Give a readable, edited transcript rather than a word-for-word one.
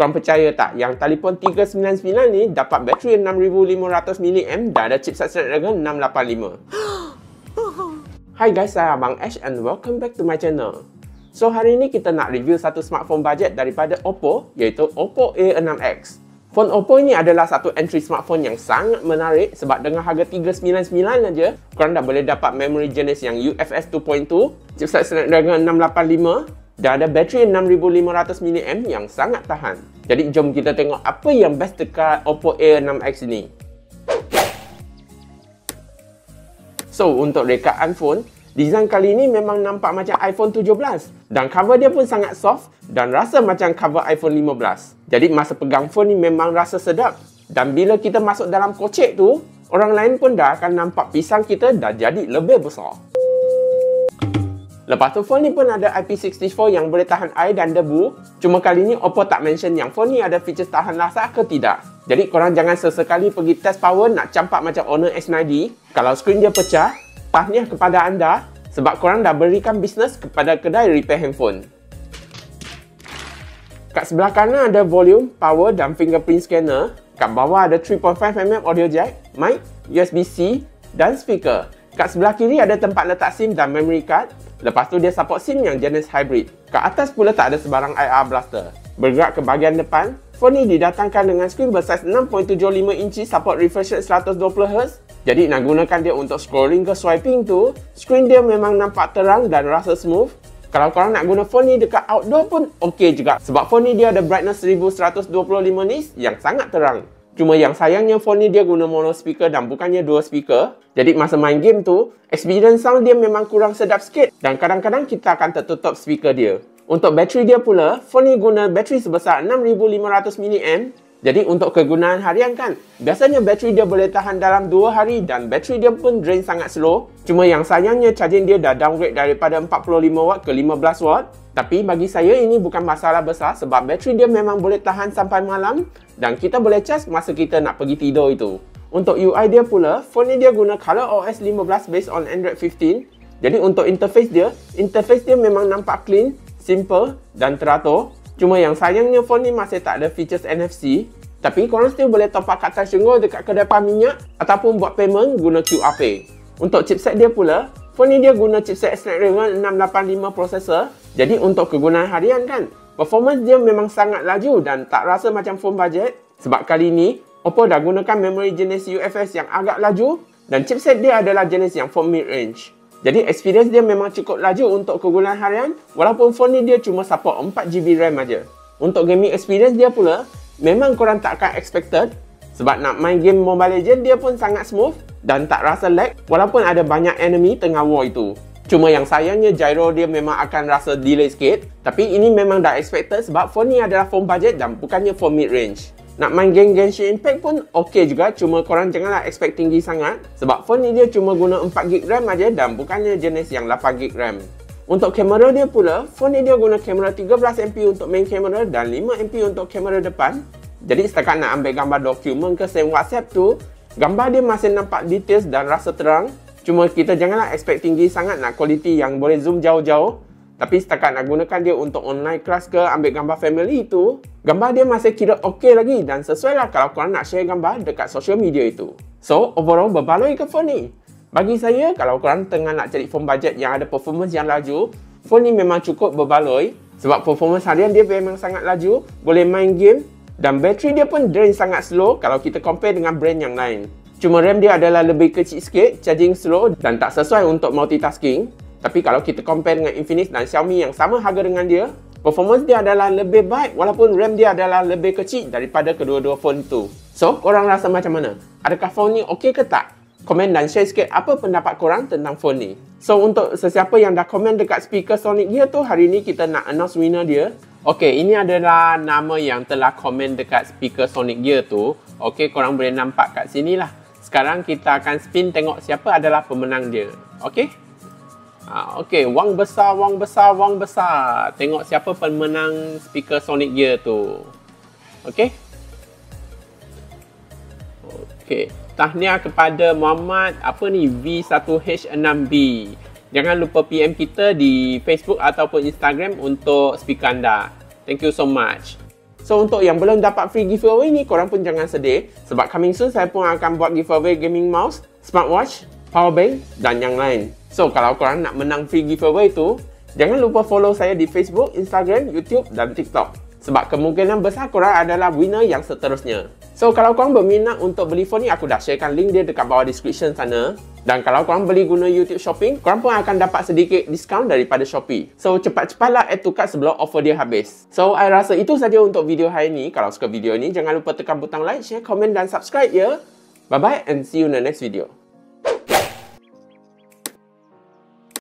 Korang percaya tak yang telefon 399 ni dapat bateri 6500 mAh dan ada chipset Snapdragon 685. Hi guys, saya Abang Ash and welcome back to my channel. So hari ni kita nak review satu smartphone budget daripada Oppo, iaitu Oppo A6X. Phone Oppo ini adalah satu entry smartphone yang sangat menarik sebab dengan harga 399 aja, korang dah boleh dapat memori jenis yang UFS 2.2, chipset Snapdragon 685 dan ada bateri 6500 mAh yang sangat tahan. Jadi jom kita tengok apa yang best dekat Oppo A6X ini. So untuk rekaan phone, design kali ini memang nampak macam iPhone 17 dan cover dia pun sangat soft dan rasa macam cover iPhone 15. Jadi masa pegang phone ni memang rasa sedap. Dan bila kita masuk dalam kocek tu, orang lain pun dah akan nampak pisang kita dah jadi lebih besar. Lepas tu phone ni pun ada IP64 yang boleh tahan air dan debu. Cuma kali ni Oppo tak mention yang phone ni ada features tahan lasak ke tidak. Jadi korang jangan sesekali pergi test power nak campak macam Honor S90. Kalau skrin dia pecah, tahniah kepada anda sebab korang dah berikan bisnes kepada kedai repair handphone. Kat sebelah kanan ada volume, power dan fingerprint scanner. Kat bawah ada 3.5mm audio jack, mic, USB-C dan speaker. Kat sebelah kiri ada tempat letak SIM dan memory card. Lepas tu dia support SIM yang jenis hybrid. Kat atas pula tak ada sebarang IR blaster. Bergerak ke bahagian depan, phone ni didatangkan dengan skrin bersaiz 6.75 inci support refresh rate 120Hz. Jadi nak gunakan dia untuk scrolling ke swiping tu, skrin dia memang nampak terang dan rasa smooth. Kalau korang nak guna phone ni dekat outdoor pun okey juga sebab phone ni dia ada brightness 1125 nits yang sangat terang. Cuma yang sayangnya phone ni dia guna mono speaker dan bukannya dual speaker. Jadi masa main game tu, experience sound dia memang kurang sedap sikit dan kadang-kadang kita akan tertutup speaker dia. Untuk bateri dia pula, phone ni guna bateri sebesar 6500 mAh. Jadi untuk kegunaan harian kan, biasanya bateri dia boleh tahan dalam 2 hari dan bateri dia pun drain sangat slow. Cuma yang sayangnya charging dia dah downgrade daripada 45W ke 15W. Tapi bagi saya ini bukan masalah besar sebab bateri dia memang boleh tahan sampai malam dan kita boleh charge masa kita nak pergi tidur itu. Untuk UI dia pula, phone ni dia guna ColorOS 15 based on Android 15. Jadi untuk interface dia memang nampak clean, simple dan teratur. Cuma yang sayangnya phone ni masih tak ada features NFC. Tapi korang still boleh top up kad charge jengol dekat kedai pam minyak ataupun buat payment guna QR Pay. Untuk chipset dia pula, phone ni dia guna chipset Snapdragon 685 processor. Jadi untuk kegunaan harian kan, performance dia memang sangat laju dan tak rasa macam phone budget. Sebab kali ni, Oppo dah gunakan memori jenis UFS yang agak laju dan chipset dia adalah jenis yang phone mid-range. Jadi experience dia memang cukup laju untuk kegunaan harian walaupun phone ni dia cuma support 4GB RAM aja. Untuk gaming experience dia pula, memang korang tak akan expected sebab nak main game Mobile Legends dia pun sangat smooth dan tak rasa lag walaupun ada banyak enemy tengah war itu. Cuma yang sayangnya gyro dia memang akan rasa delay sikit. Tapi ini memang dah expected sebab phone ni adalah phone budget dan bukannya phone mid-range. Nak main game Genshin Impact pun okey juga, cuma korang janganlah expect tinggi sangat sebab phone ni dia cuma guna 4GB RAM aja dan bukannya jenis yang 8GB RAM. Untuk kamera dia pula, phone ni dia guna kamera 13MP untuk main kamera dan 5MP untuk kamera depan. Jadi setakat nak ambil gambar dokumen ke send WhatsApp tu, gambar dia masih nampak details dan rasa terang. Cuma kita janganlah expect tinggi sangat nak quality yang boleh zoom jauh-jauh. Tapi setakat nak gunakan dia untuk online class ke ambil gambar family itu, gambar dia masih kira okey lagi dan sesuai lah kalau korang nak share gambar dekat social media itu. So, overall berbaloi ke phone ni? Bagi saya, kalau korang tengah nak cari phone budget yang ada performance yang laju, phone ni memang cukup berbaloi sebab performance harian dia memang sangat laju, boleh main game dan bateri dia pun drain sangat slow kalau kita compare dengan brand yang lain. Cuma RAM dia adalah lebih kecil sikit, charging slow dan tak sesuai untuk multitasking. Tapi kalau kita compare dengan Infinix dan Xiaomi yang sama harga dengan dia, performance dia adalah lebih baik walaupun RAM dia adalah lebih kecil daripada kedua-dua phone itu. So, korang rasa macam mana? Adakah phone ni okey ke tak? Komen dan share sikit apa pendapat korang tentang phone ni. So, untuk sesiapa yang dah komen dekat speaker Sonic Gear tu, hari ni kita nak announce winner dia. Okey, ini adalah nama yang telah komen dekat speaker Sonic Gear tu. Okey, korang boleh nampak kat sini lah. Sekarang kita akan spin tengok siapa adalah pemenang dia. Okey? Okey, wang besar, wang besar, wang besar. Tengok siapa pemenang speaker Sonic Gear tu. Okey? Okey. Tahniah kepada Muhammad V1H6B. Jangan lupa PM kita di Facebook ataupun Instagram untuk speaker anda. Thank you so much. So untuk yang belum dapat free giveaway ni, korang pun jangan sedih. Sebab coming soon saya pun akan buat giveaway gaming mouse, smartwatch, power bank dan yang lain. So kalau korang nak menang free giveaway tu, jangan lupa follow saya di Facebook, Instagram, YouTube dan TikTok. Sebab kemungkinan besar korang adalah winner yang seterusnya. So kalau korang berminat untuk beli phone ni, aku dah sharekan link dia dekat bawah description sana. Dan kalau korang beli guna YouTube Shopping, korang pun akan dapat sedikit diskaun daripada Shopee. So cepat-cepatlah add to cart sebelum offer dia habis. So I rasa itu saja untuk video hari ni. Kalau suka video ni, jangan lupa tekan butang like, share, komen dan subscribe ya. Bye bye and see you in the next video.